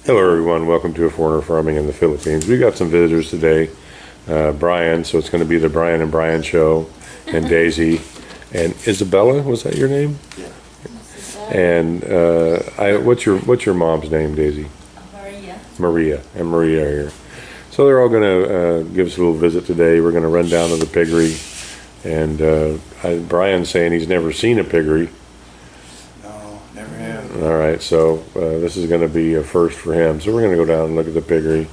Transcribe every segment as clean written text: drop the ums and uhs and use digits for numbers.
Hello everyone, welcome to A Foreigner Farming in the Philippines. We got some visitors today. Brian, so it's going to be the Brian and Brian show, and Daisy, and Isabella, was that your name? Yeah. And what's your mom's name, Daisy? Maria. Maria, and Maria are here. So they're all going to give us a little visit today. We're going to run down to the piggery, and Brian's saying he's never seen a piggery. No, never have. All right, so this is going to be a first for him. So we're going to go down and look at the piggery.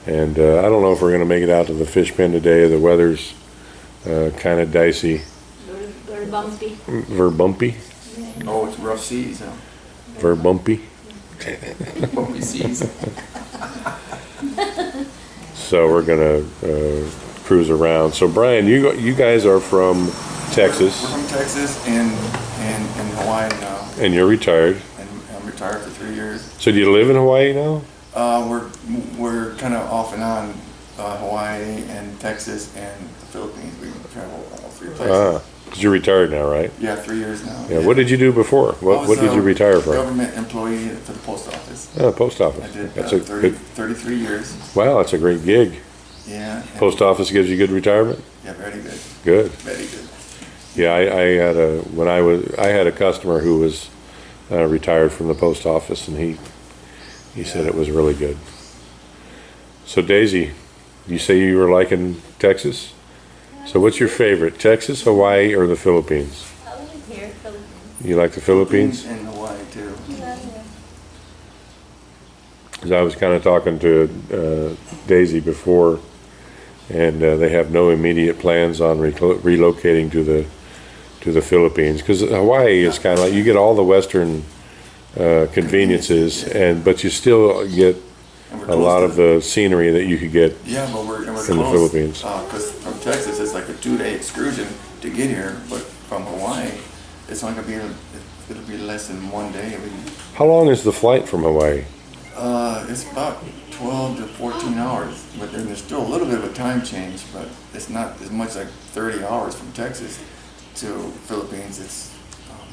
And I don't know if we're going to make it out to the fish pen today. The weather's kind of dicey. Very bumpy. Verbumpy? Oh, it's rough seas, huh? Verbumpy? Bumpy seas. So we're going to cruise around. So Brian, you guys are from Texas. We're from Texas and Hawaii now. And you're retired. And I'm retired for 3 years. So do you live in Hawaii now? We're kind of off and on Hawaii and Texas and the Philippines. We travel all three places. Because you're retired now, right? Yeah, 3 years now. Yeah. What did you do before? What did you retire from? Government employee for the post office. Oh, post office. I did That's a 33 years. Wow, that's a great gig. Yeah. Post office gives you good retirement? Yeah, very good. Good. Very good. Yeah, I had a customer who was retired from the post office, and he said it was really good. So Daisy, you say you were liking Texas? So what's your favorite, Texas, Hawaii, or the Philippines? I live here, Philippines. You like the Philippines? And Hawaii too. Yeah. 'Cause I was kind of talking to Daisy before, and they have no immediate plans on relocating to the Philippines, because Hawaii is kind of like you get all the Western conveniences, but you still get a lot of the scenery that you could get. Yeah, but we're in close, the Philippines. Because from Texas, it's like a 2-day excursion to get here, but from Hawaii, it's only it'll be less than 1 day. How long is the flight from Hawaii? It's about 12 to 14 hours, but then there's still a little bit of a time change, but it's not as much like 30 hours from Texas to Philippines.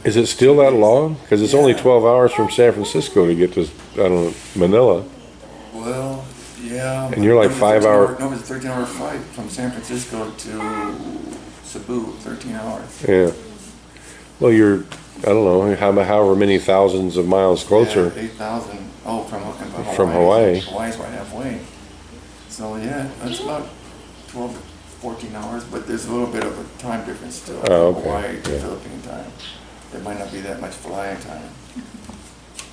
Is it still that long? Because it's only Yeah. 12 hours from San Francisco to get to, I don't know, Manila. Well, yeah. And you're like 5 hour. No, it's a 13-hour flight from San Francisco to Cebu, 13 hours. Yeah. Well, you're, I don't know, however many thousands of miles closer. Yeah, 8,000. Oh, from Hawaii. From Hawaii. Hawaii's right halfway. So yeah, that's about 12 to 14 hours, but there's a little bit of a time difference still. Oh, From okay. Hawaii to Yeah. Philippine time. There might not be that much flying time.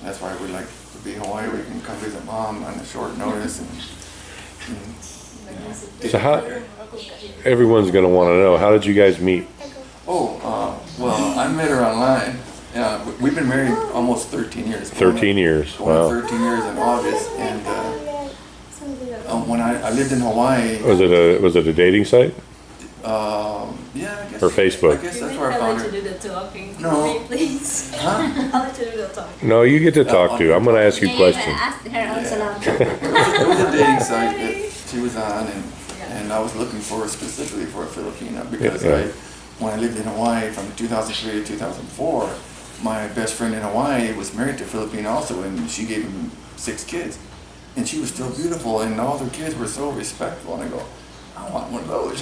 That's why we like to be in Hawaii. We can come visit mom on a short notice and So how, everyone's going to want to know, how did you guys meet? well, I met her online. We've been married almost 13 years. 13 years. Going on Wow. 13 years in August, and when I lived in Hawaii. Was it a dating site? Yeah, I guess. Or Facebook? I guess that's where I I'll found let her. you do the talking. No. Me, please. Huh? I'll let you do the talking. No, you get to talk to. I'm going to ask you Yeah, questions. ask her also now. It was a dating site that she was on, and I was looking for specifically for a Filipino because Yeah. when I lived in Hawaii from 2003 to 2004, my best friend in Hawaii was married to a Filipino also, and she gave him 6 kids. And she was still beautiful, and all their kids were so respectful. And I go, I want one of those.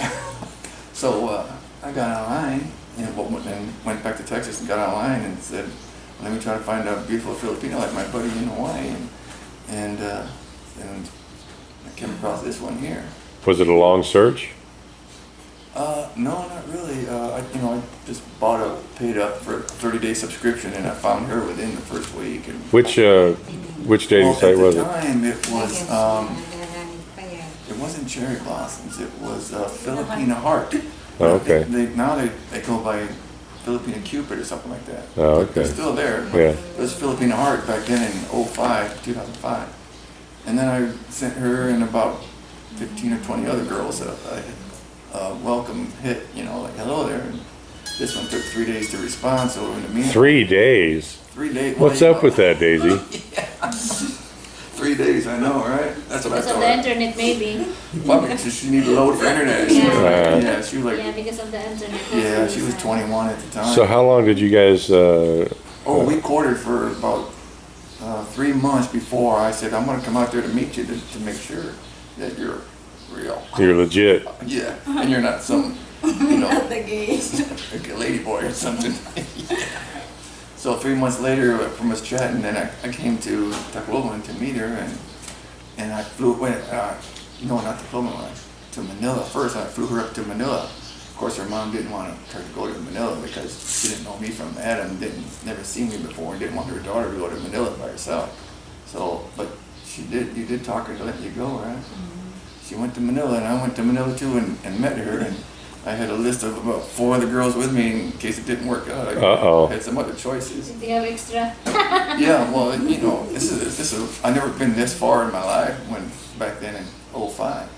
So I got online and went back to Texas and got online and said, let me try to find a beautiful Filipino like my buddy in Hawaii. And I came across this one here. Was it a long search? No, not really. I just paid up for a 30-day subscription, and I found her within the first week. And Which dating site was At the it? time, it wasn't Cherry Blossoms. It was Filipina Heart. Oh, okay. Now they go by Filipina Cupid or something like that. Oh, But they're okay. still there. Yeah. It was Filipina Heart back then in 2005. And then I sent her and about 15 or 20 other girls a welcome hit, like hello there. And this one took 3 days to respond, so in the meantime. 3 days. 3 days. What's up with that, Daisy? 3 days, I know, right? That's what I Because of told the her. internet, maybe. Well, because she needed to load for internet. She was Yeah. like, she was like, Yeah, because of the internet. yeah, she was 21 at the time. So how long did you guys? Oh, we courted for about 3 months before, I said, I'm gonna come out there to meet you to make sure that you're real. You're legit. Yeah, and you're not some, you know, The gays. like a lady boy or something. So 3 months later, from us chatting, then I came to Tacloban to meet her, and I went, no, not Tacloban, to Manila first. I flew her up to Manila. Of course, her mom didn't want her to go to Manila because she didn't know me from Adam, never seen me before, and didn't want her daughter to go to Manila by herself. So, but you did talk her to let you go, right? She went to Manila, and I went to Manila too, and met her, and I had a list of about 4 other girls with me in case it didn't work out. I had some other choices. Do you have extra? Yeah, well, you know, this is I never been this far in my life when back then in '05.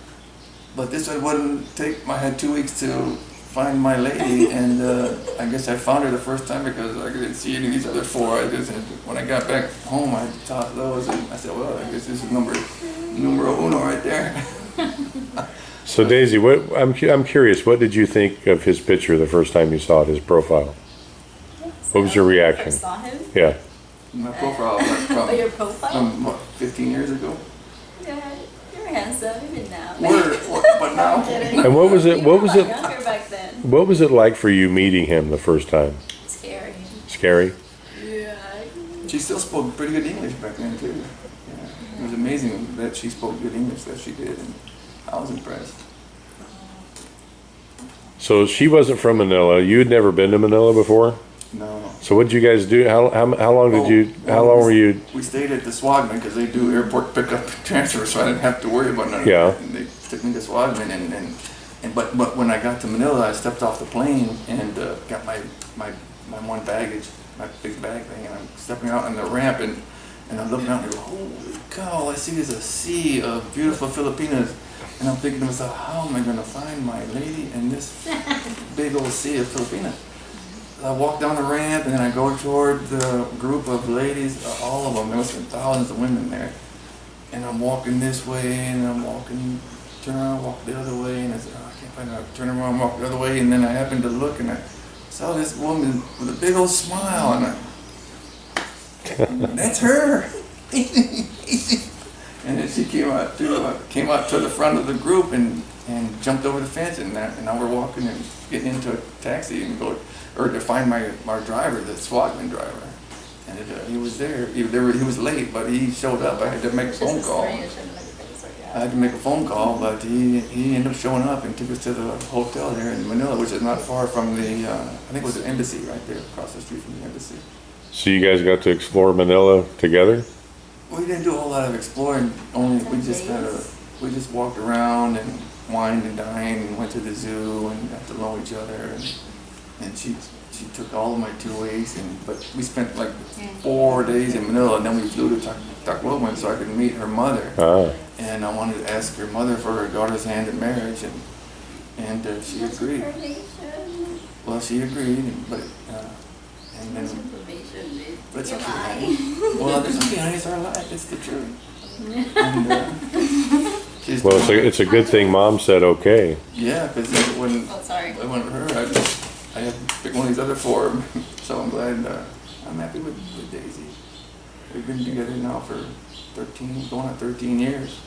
But this I wouldn't take. I had 2 weeks to find my lady, and I guess I found her the first time because I didn't see any of these other 4. I just when I got back home, I tossed those, and I said, well, I guess this is numero uno right there. So Daisy, I'm curious. What did you think of his picture the first time you saw it, his profile? What was your reaction? I saw him. Yeah. My profile Oh, your profile? from what, 15 years ago. Yeah, you're handsome even now. But now. And what was it? You What were was a lot it? younger back then. What was it like for you meeting him the first time? Scary. Scary. Yeah. She still spoke pretty good English back then too. Yeah. It was amazing that she spoke good English, that she did, and I was impressed. So she wasn't from Manila. You had never been to Manila before. No. So what did you guys do? How long did you? How long were you? We stayed at the Swagman because they do airport pickup and transfer, so I didn't have to worry about none of Yeah. that. And they took me to Swagman, but when I got to Manila, I stepped off the plane and got my one baggage, my big bag thing, and I'm stepping out on the ramp and I'm looking out and I go, holy cow! All I see is a sea of beautiful Filipinas, and I'm thinking to myself, how am I going to find my lady in this big old sea of Filipinas? I walk down the ramp and then I go toward the group of ladies, all of them. There must have been thousands of women there. And I'm walking this way and I'm walking, turn around, walk the other way, and I said, oh, I can't find it. I turn around, walk the other way, and then I happened to look and I saw this woman with a big old smile, and that's her. And then she came out to the front of the group and jumped over the fence, and now we're walking and getting into a taxi and to find our driver, the Swagman driver. And he was there. He was late, but he showed up. I had to make a phone call. I had to make a phone call, but he ended up showing up and took us to the hotel there in Manila, which is not far from the, I think it was an embassy right there, across the street from the embassy. So you guys got to explore Manila together? We didn't do a whole lot of exploring, we just walked around and wined and dined and went to the zoo and got to know each other, and she took all of my 2 weeks, but we spent like 4 days in Manila, and then we flew to Tacloban so I could meet her mother. Ah. And I wanted to ask her mother for her daughter's hand in marriage, and she agreed. Well, she agreed, but and then. But it's okay. Well, it's okay, honey. It's our life. It's the truth. And, Well, it's a good thing Mom said okay. yeah, because when Oh, sorry. I went with her, I had to pick one of these other 4. So I'm glad. I'm happy with Daisy. We've been together now for going on 13 years.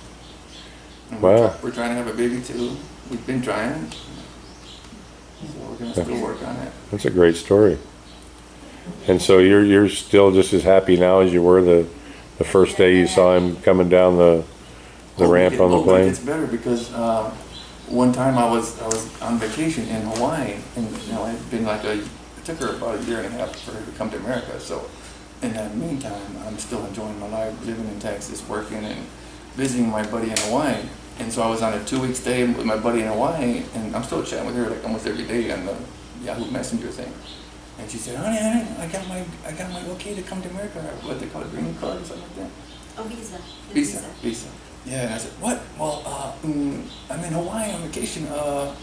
And Wow. We're trying to have a baby too. We've been trying. So we're gonna still work on it. That's a great story. And so you're still just as happy now as you were the first day you saw him coming down the ramp on the plane? It's better because one time I was on vacation in Hawaii, and I'd been it took her about a year and a half for her to come to America. So in that meantime, I'm still enjoying my life, living in Texas, working and visiting my buddy in Hawaii. And so I was on a 2-week stay with my buddy in Hawaii, and I'm still chatting with her like almost every day on the Yahoo Messenger thing. And she said, honey, I got my okay to come to America, what they call it, green card or something like that. Oh, visa. The Visa. Yeah, and I said, what? Well, I'm in Hawaii on vacation. Hold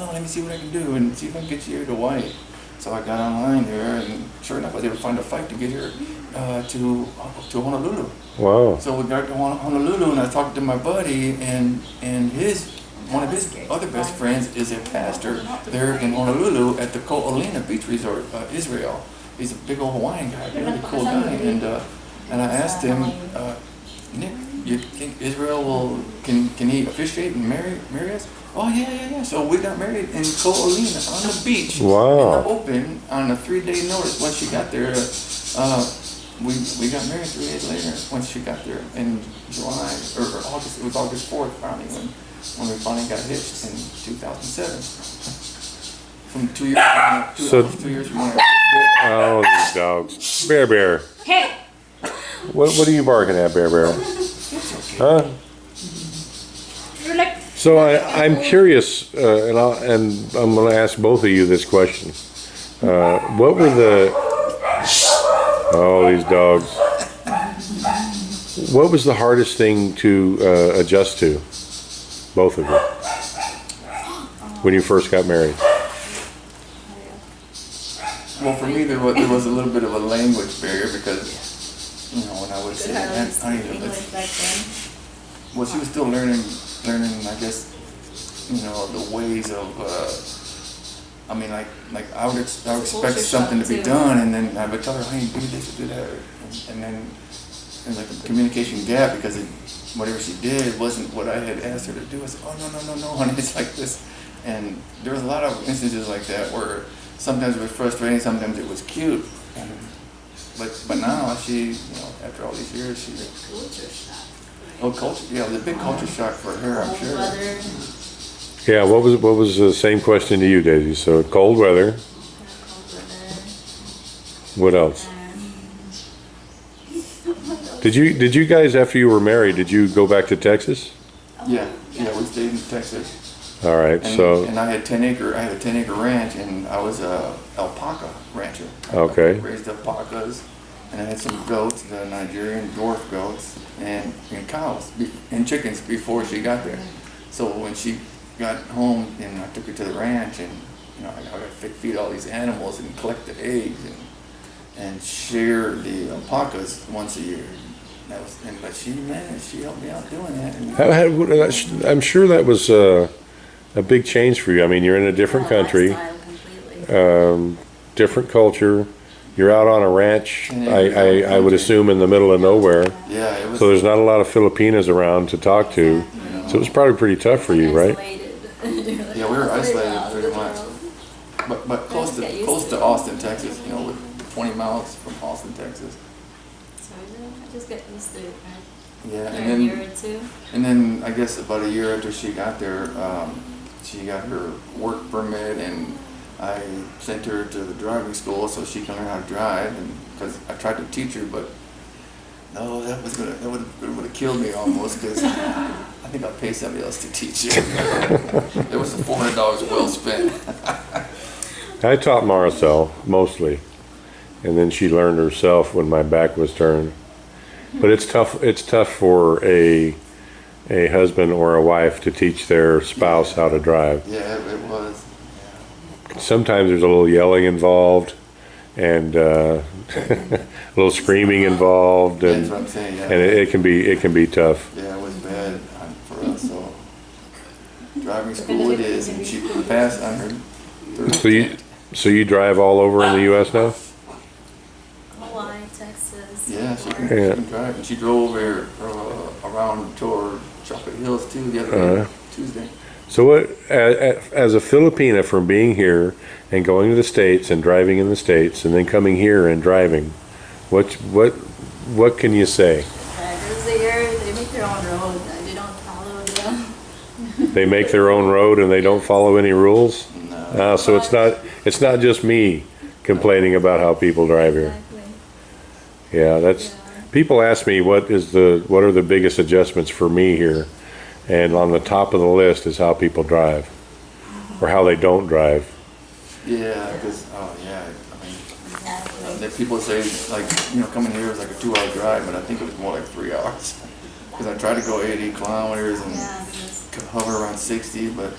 on, let me see what I can do and see if I can get you here to Hawaii. So I got online there, and sure enough, I was able to find a flight to get here to Honolulu. Wow. So we got to Honolulu, and I talked to my buddy, and one of his other best friends is a pastor there in Honolulu at the Ko'olina Beach Resort, Israel. He's a big old Hawaiian guy, really cool guy, and And I asked him, Nick, you think Israel can he officiate and marry us? Oh yeah. So we got married in Ko'olina on the beach. Wow. In the open on a 3-day notice. Once she got there, we got married 3 days later. Once she got there in July or August, it was August 4th finally when we finally got hitched in 2007. From 2 years, almost 2 years from when I Oh, these dogs. Bear. Hey! What are you barking at, Bear? Huh? You're like, So I'm curious, and I'm going to ask both of you this question. What were these dogs. What was the hardest thing to adjust to, both of you, when you first got married? Well, for me, there was a little bit of a language barrier because, when I would say, honey, English back then. well, she was still learning, I guess, the ways of, like I would expect Culture something to shock, be too. done, and then I would tell her, hey, do this or do that, and then there's like a communication gap because whatever she did wasn't what I had asked her to do. I said, oh, no, honey, it's like this. And there was a lot of instances like that where sometimes it was frustrating, sometimes it was cute. But now she, after all these years, she... Culture shock. Oh, culture, yeah, it was a big culture shock for her, I'm Cold sure. weather. Yeah, what was the same question to you, Daisy? So cold weather. Cold weather. What else? And Did you guys, after you were married, did you go back to Texas? Yeah, we stayed in Texas. All right, And, so and I had a 10-acre ranch, and I was a alpaca rancher. Okay. I raised alpacas, and I had some goats, the Nigerian dwarf goats, and cows and chickens before she got there. So when she got home, and I took her to the ranch, and I got to feed all these animals and collect the eggs and share the alpacas once a year. But she managed. She helped me out doing that. And I'm sure that was a big change for you. I mean, you're in a different country, lifestyle completely. different culture. You're out on a ranch, In I would assume in the middle of nowhere. yeah, it was. So there's not a lot of Filipinas around to talk to. So it was probably pretty tough for you, right? Isolated. Yeah, we were isolated Out of pretty the much. world. But close Get used to to it. Austin, Texas. With 20 miles from Austin, Texas. So I just get used to it, right? Yeah, For and a year then or two. I guess about a year after she got there, she got her work permit, and I sent her to the driving school so she can learn how to drive. And because I tried to teach her, but no, that would have killed me almost, because I think I'll pay somebody else to teach her. It was $400 well spent. I taught Maricel mostly, and then she learned herself when my back was turned. But it's tough. It's tough for a husband or a wife to teach their spouse how to drive. Yeah, it was. Sometimes there's a little yelling involved, and a little screaming involved, That's and what I'm saying. Yeah. and it can be tough. Yeah, it was bad for us. So driving school it is, and she passed on her third So you drive all over in the U.S. now? Hawaii, Texas. Yeah, she Florida. can drive, and she drove here around toward Chocolate Hills too the other day, Tuesday. So what, as a Filipina, from being here and going to the States and driving in the States and then coming here and driving, what can you say? Drivers here, they make their own road. They don't follow them. They make their own road and they don't follow any rules? No, So it's not just me complaining about how people drive here. Exactly. Yeah, people ask me what are the biggest adjustments for me here, and on the top of the list is how people drive, or how they don't drive. yeah, because Exactly. that people say coming here is like a 2-hour drive, but I think it was more like 3 hours. Because I tried to go 80 kilometers and Yeah, because hover around 60, but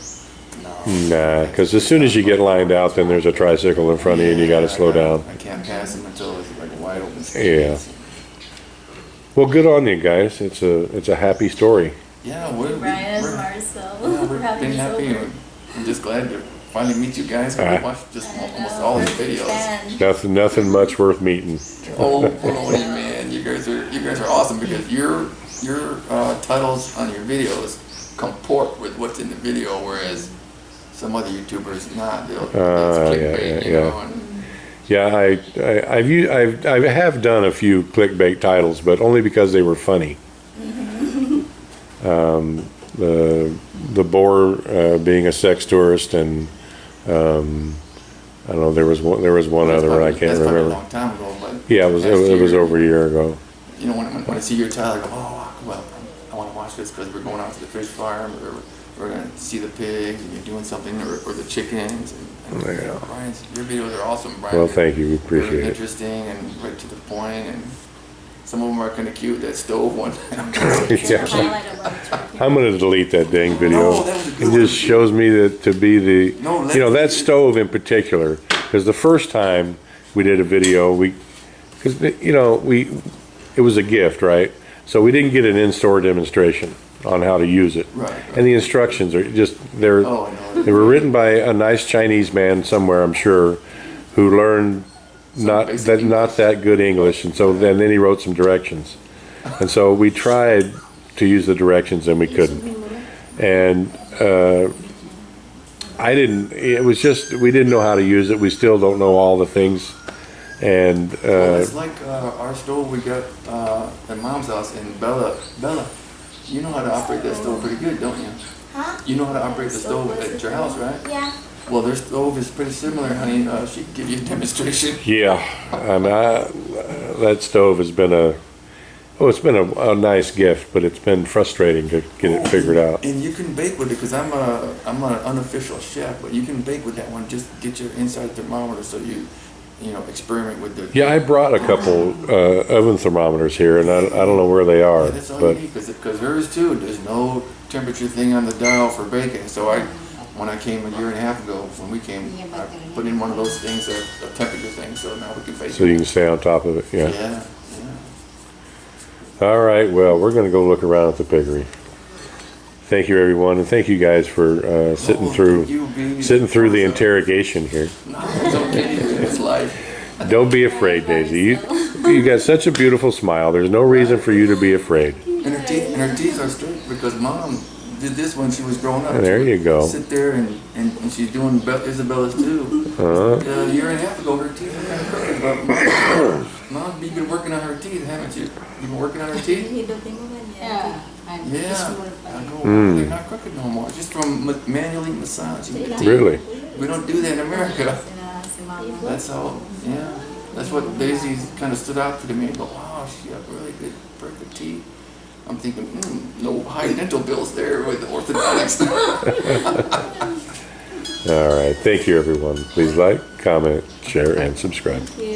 no. Nah, because as soon as you get lined out, then there's a tricycle in front of you and you got to slow down. I can't pass them until it's like a wide open Yeah. space. Well, good on you guys. It's a happy story. Yeah, Brian, we're Marcel, yeah, we're we've having been this happy. over. I'm just glad to finally meet you guys. Ah. We watched just I almost know, all we're these big videos. fans. Nothing much worth meeting. Oh, Poloni, man, you guys are guys are awesome because your titles on your videos comport with what's in the video, whereas some other YouTubers not. They'll it's clickbait, you know. And, Yeah, I have done a few clickbait titles, but only because they were funny. The boar being a sex tourist, and I don't know, there was one that's other one I probably- can't that's probably remember. a long time ago, but Yeah, it was over a year ago. you know, when I see your title, I go, oh, well, I want to watch this because we're going out to the fish farm, or we're going to see the pigs, and you're doing something, or the chickens. And Yeah. Brian's, your videos are awesome, Brian. Well, thank you, we They're really appreciate it. interesting and right to the point, and some of them are kind of cute. That stove one. Yeah. Highlight about the turkey. I'm gonna delete that dang video. No, that was a good It just one. shows me that to be the, No, let- you know, that stove in particular, because the first time we did a video, because, you know, it was a gift, right? So we didn't get an in-store demonstration on how to use it. Right. And the instructions are just, Oh, I know. they were written by a nice Chinese man somewhere, I'm sure, who learned not basic that good English, and so then he wrote some directions. And so we tried to use the directions and we couldn't. And we didn't know how to use it. We still don't know all the things. And Well, it's like our stove we got at Mom's house in Bella. Bella, you know how to operate that stove pretty good, don't you? Huh? You know how to operate the stove at your house, right? Yeah. Well, their stove is pretty similar, honey. She can give you a demonstration. yeah, I mean, that stove has been it's been a nice gift, but it's been frustrating to get it figured out. And you can bake with it because I'm an unofficial chef, but you can bake with that one. Just get your inside thermometer so you experiment with the. Yeah, I brought a couple oven thermometers here, and I don't know where they are, Yeah, that's all but you need because hers too. There's no temperature thing on the dial for baking. So when I came a year and a half ago, when we came, I put in one of those things, a temperature thing, so now we can bake. so you can stay on top of it. Yeah. Yeah. All right. Well, we're going to go look around at the piggery. Thank you, everyone, and thank you guys for sitting through the interrogation here. No, it's okay. It's life. Don't be afraid, Daisy. You got such a beautiful smile. There's no reason for you to be afraid. And her teeth are straight because Mom did this when she was growing up. There She you would go. Sit there and she's doing Isabella's too. Uh-huh. A year and a half ago, her teeth were kind of crooked. But Mom, you've been working on her teeth, haven't you? You've been working on her teeth? Hindi mo ganyan. Yeah. I go, they're not crooked no more. Just from manually massaging the teeth. Really? We don't do that in America. Si Mama. That's all. Yeah. That's what Daisy kind of stood out to me. I go, wow, she got really good, perfect teeth. I'm thinking, no high dental bills there with the orthodontics. All right. Thank you, everyone. Please like, comment, share, and subscribe. Thank you.